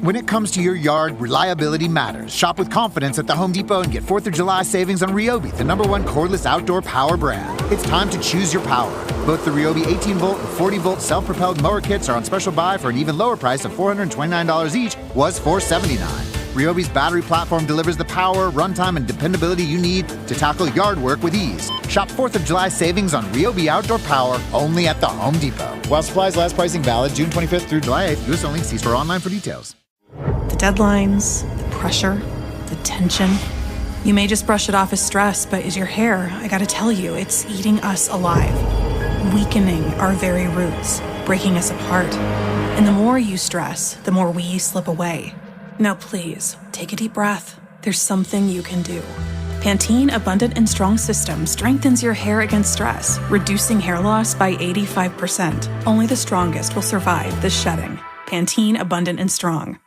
When it comes to your yard, reliability matters. Shop with confidence at the Home Depot and get 4th of July savings on Ryobi, the #1 cordless outdoor power brand. It's time to choose your power. Both the Ryobi 18-volt and 40-volt self-propelled mower kits are on special buy for an even lower price of $429 each, was $479. Ryobi's battery platform delivers the power, runtime, and dependability you need to tackle yard work with ease. Shop 4th of July savings on Ryobi outdoor power only at the Home Depot. While supplies last, pricing valid June 25th through July 8th. U.S. only. See store online for details. The deadlines, the pressure, the tension. You may just brush it off as stress, but is your hair, I gotta tell you, it's eating us alive, weakening our very roots, breaking us apart. And the more you stress, the more we slip away. Now please, take a deep breath. There's something you can do. Pantene Abundant and Strong System strengthens your hair against stress, reducing hair loss by 85%. Only the strongest will survive this shedding. Pantene Abundant and Strong.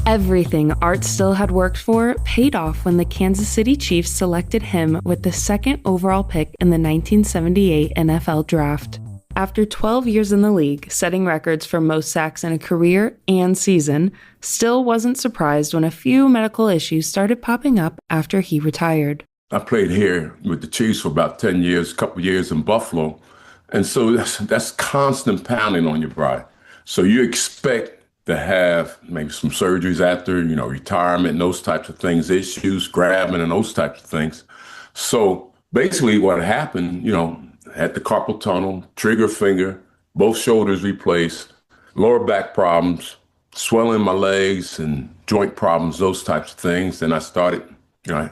Everything Art Still had worked for paid off when the Kansas City Chiefs selected him with the 2nd overall pick in the 1978 NFL Draft. After 12 years in the league, setting records for most sacks in a career and season, Still wasn't surprised when a few medical issues started popping up after he retired. I played here with the Chiefs for about 10 years, a couple years in Buffalo. And so that's constant pounding on your body. So you expect to have maybe some surgeries after, retirement and those types of things, issues, grabbing and those types of things. So basically what happened, had the carpal tunnel, trigger finger, both shoulders replaced, lower back problems, swelling in my legs and joint problems, those types of things. Then I started,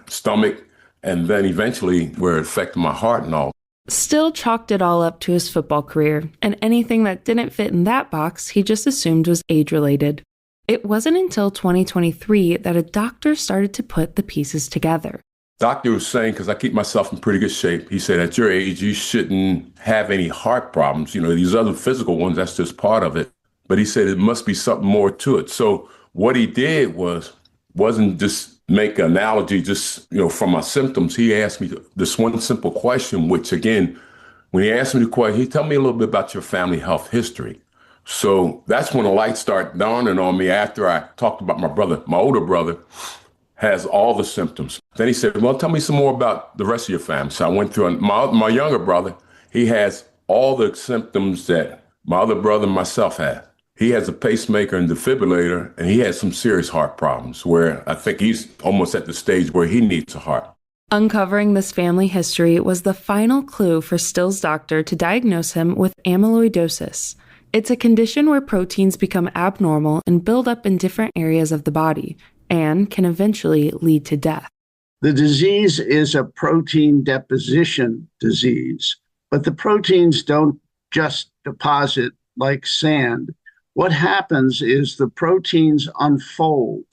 stomach, and then eventually where it affected my heart and all. Still chalked it all up to his football career, and anything that didn't fit in that box he just assumed was age-related. It wasn't until 2023 that a doctor started to put the pieces together. Doctor was saying, because I keep myself in pretty good shape, he said, at your age, you shouldn't have any heart problems. These other physical ones, that's just part of it. But he said it must be something more to it. So what he did wasn't just make an analogy just, from my symptoms. He asked me this one simple question, which again, when he asked me the question, he told me a little bit about your family health history. So that's when the light started dawning on me after I talked about my brother. My older brother has all the symptoms. Then he said, well, tell me some more about the rest of your family. So I went through, my younger brother, he has all the symptoms that my other brother and myself had. He has a pacemaker and defibrillator, and he has some serious heart problems where I think he's almost at the stage where he needs a heart. Uncovering this family history was the final clue for Still's doctor to diagnose him with amyloidosis. It's a condition where proteins become abnormal and build up in different areas of the body and can eventually lead to death. The disease is a protein deposition disease, but the proteins don't just deposit like sand. What happens is the proteins unfold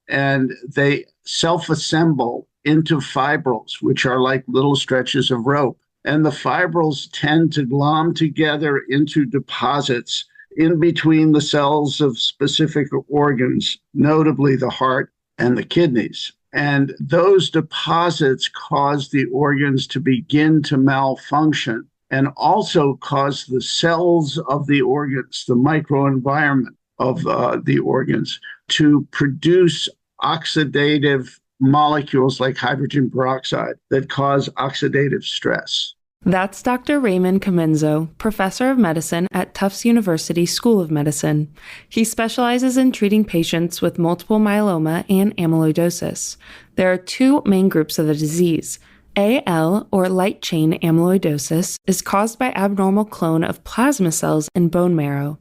and they self-assemble into fibrils, which are like little stretches of rope. And the fibrils tend to glom together into deposits in between the cells of specific organs, notably the heart and the kidneys. And those deposits cause the organs to begin to malfunction and also cause the cells of the organs, the microenvironment of the organs, to produce oxidative molecules like hydrogen peroxide that cause oxidative stress. That's Dr. Raymond Comenzo, professor of medicine at Tufts University School of Medicine. He specializes in treating patients with multiple myeloma and amyloidosis. There are two main groups of the disease. AL, or light chain amyloidosis, is caused by abnormal clone of plasma cells in bone marrow.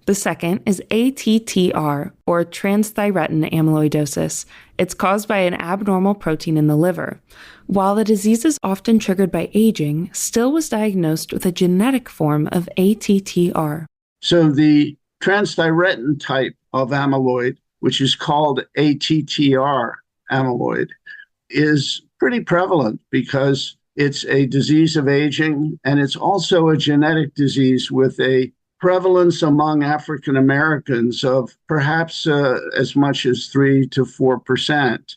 The second is ATTR, or transthyretin amyloidosis. It's caused by an abnormal protein in the liver. While the disease is often triggered by aging, Still was diagnosed with a genetic form of ATTR. So the transthyretin type of amyloid, which is called ATTR amyloid, is pretty prevalent because it's a disease of aging, and it's also a genetic disease with a prevalence among African Americans of perhaps as much as 3 to 4%.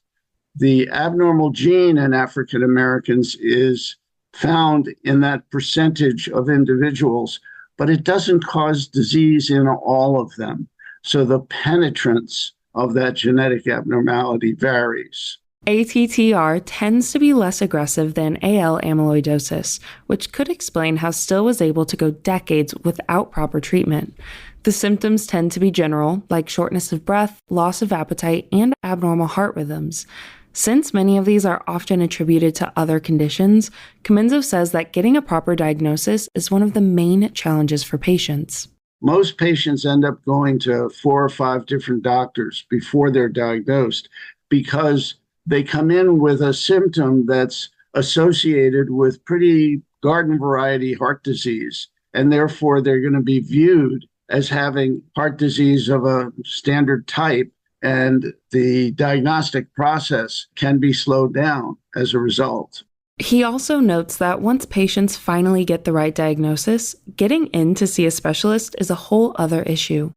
The abnormal gene in African Americans is found in that percentage of individuals, but it doesn't cause disease in all of them. So the penetrance of that genetic abnormality varies. ATTR tends to be less aggressive than AL amyloidosis, which could explain how Still was able to go decades without proper treatment. The symptoms tend to be general, like shortness of breath, loss of appetite, and abnormal heart rhythms. Since many of these are often attributed to other conditions, Comenzo says that getting a proper diagnosis is one of the main challenges for patients. Most patients end up going to 4 or 5 different doctors before they're diagnosed because they come in with a symptom that's associated with pretty garden variety heart disease, and therefore they're going to be viewed as having heart disease of a standard type, and the diagnostic process can be slowed down as a result. He also notes that once patients finally get the right diagnosis, getting in to see a specialist is a whole other issue.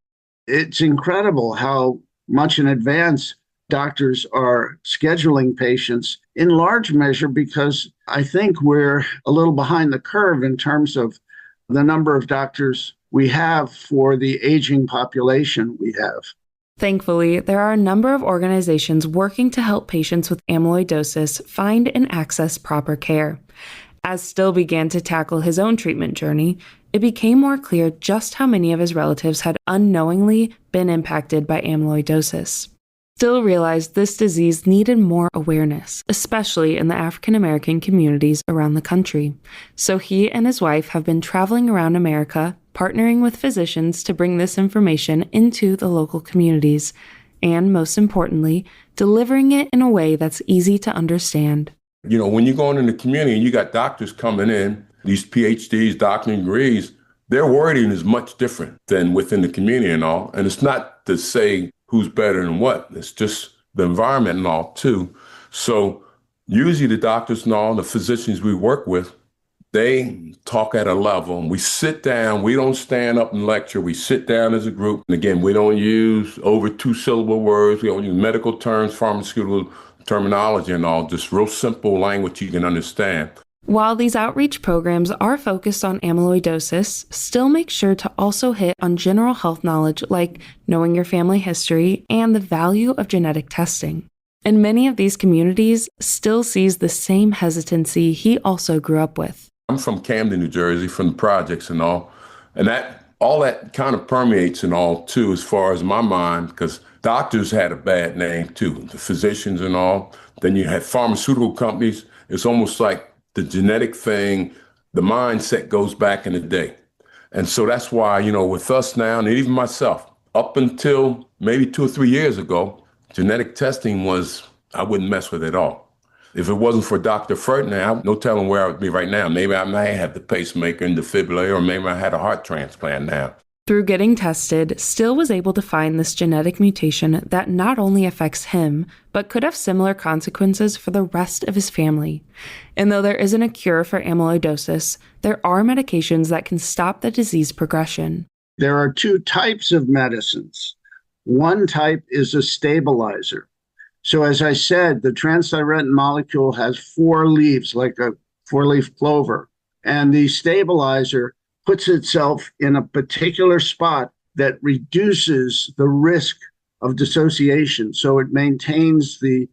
It's incredible how much in advance doctors are scheduling patients, in large measure because I think we're a little behind the curve in terms of the number of doctors we have for the aging population we have. Thankfully, there are a number of organizations working to help patients with amyloidosis find and access proper care. As Still began to tackle his own treatment journey, it became more clear just how many of his relatives had unknowingly been impacted by amyloidosis. Still realized this disease needed more awareness, especially in the African American communities around the country. So he and his wife have been traveling around America, partnering with physicians to bring this information into the local communities, and most importantly, delivering it in a way that's easy to understand. You know, when you're going in the community and you got doctors coming in, these PhDs, doctorate degrees, their wording is much different than within the community and all. And it's not to say who's better than what. It's just the environment and all too. So usually the doctors and all the physicians we work with, they talk at a level and we sit down. We don't stand up and lecture. We sit down as a group. And again, we don't use over 2-syllable words. We don't use medical terms, pharmaceutical terminology and all, just real simple language you can understand. While these outreach programs are focused on amyloidosis, Still make sure to also hit on general health knowledge like knowing your family history and the value of genetic testing. In many of these communities, Still sees the same hesitancy he also grew up with. I'm from Camden, New Jersey, from the projects and all, and all that kind of permeates and all too, as far as my mind, because doctors had a bad name too, the physicians and all. Then you had pharmaceutical companies. It's almost like the genetic thing, the mindset goes back in the day. And so that's why, you know, with us now, and even myself, up until maybe 2 or 3 years ago, genetic testing I wouldn't mess with it at all. If it wasn't for Dr. Ferdinand, no telling where I would be right now. Maybe I might have the pacemaker and defibrillator, or maybe I had a heart transplant now. Through getting tested, Still was able to find this genetic mutation that not only affects him, but could have similar consequences for the rest of his family. And though there isn't a cure for amyloidosis, there are medications that can stop the disease progression. There are 2 types of medicines. One type is a stabilizer. So as I said, the transthyretin molecule has 4 leaves, like a 4-leaf clover, and the stabilizer puts itself in a particular spot that reduces the risk of dissociation. So it maintains the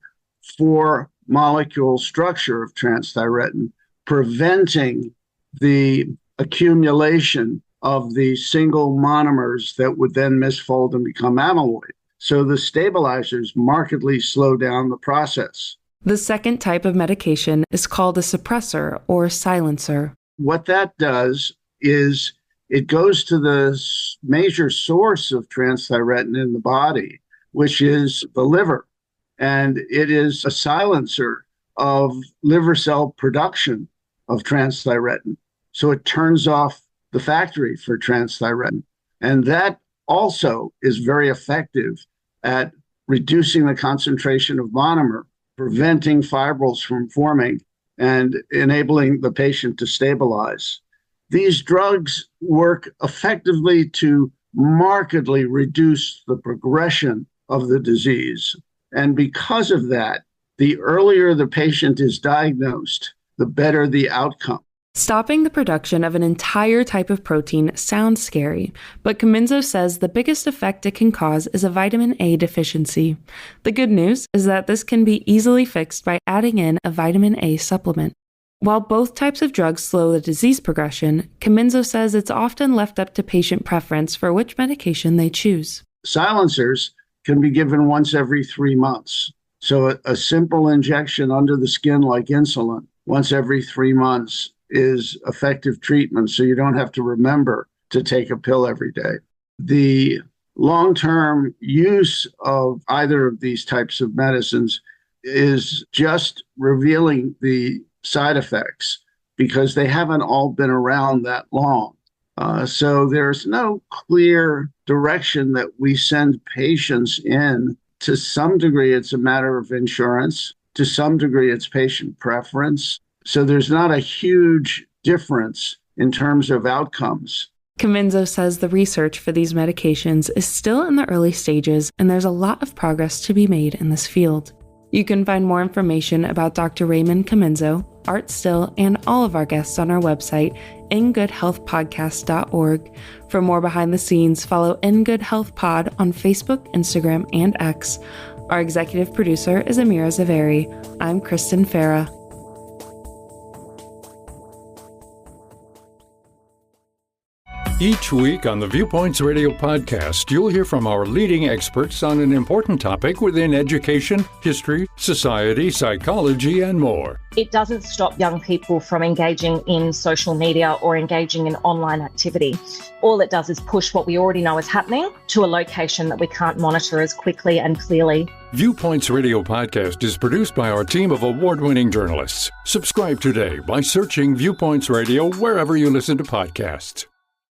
4-molecule structure of transthyretin, preventing the accumulation of the single monomers that would then misfold and become amyloid. So the stabilizers markedly slow down the process. The second type of medication is called a suppressor or silencer. What that does is it goes to the major source of transthyretin in the body, which is the liver. And it is a silencer of liver cell production of transthyretin. So it turns off the factory for transthyretin. And that also is very effective at reducing the concentration of monomer, preventing fibrils from forming, and enabling the patient to stabilize. These drugs work effectively to markedly reduce the progression of the disease. And because of that, the earlier the patient is diagnosed, the better the outcome. Stopping the production of an entire type of protein sounds scary, but Comenzo says the biggest effect it can cause is a vitamin A deficiency. The good news is that this can be easily fixed by adding in a vitamin A supplement. While both types of drugs slow the disease progression, Comenzo says it's often left up to patient preference for which medication they choose. Silencers can be given once every 3 months. So a simple injection under the skin like insulin once every 3 months is effective treatment, so you don't have to remember to take a pill every day. The long-term use of either of these types of medicines is just revealing the side effects because they haven't all been around that long. So there's no clear direction that we send patients in. To some degree, it's a matter of insurance. To some degree, it's patient preference. So there's not a huge difference in terms of outcomes. Comenzo says the research for these medications is still in the early stages, and there's a lot of progress to be made in this field. You can find more information about Dr. Raymond Comenzo, Art Still, and all of our guests on our website, ingoodhealthpodcast.org. For more behind the scenes, follow In Good Health Pod on Facebook, Instagram, and X. Our executive producer is Amira Zaveri. I'm Kristen Farrah. Each week on the Viewpoints Radio podcast, you'll hear from our leading experts on an important topic within education, history, society, psychology, and more. It doesn't stop young people from engaging in social media or engaging in online activity. All it does is push what we already know is happening to a location that we can't monitor as quickly and clearly. Viewpoints Radio podcast is produced by our team of award-winning journalists. Subscribe today by searching Viewpoints Radio wherever you listen to podcasts.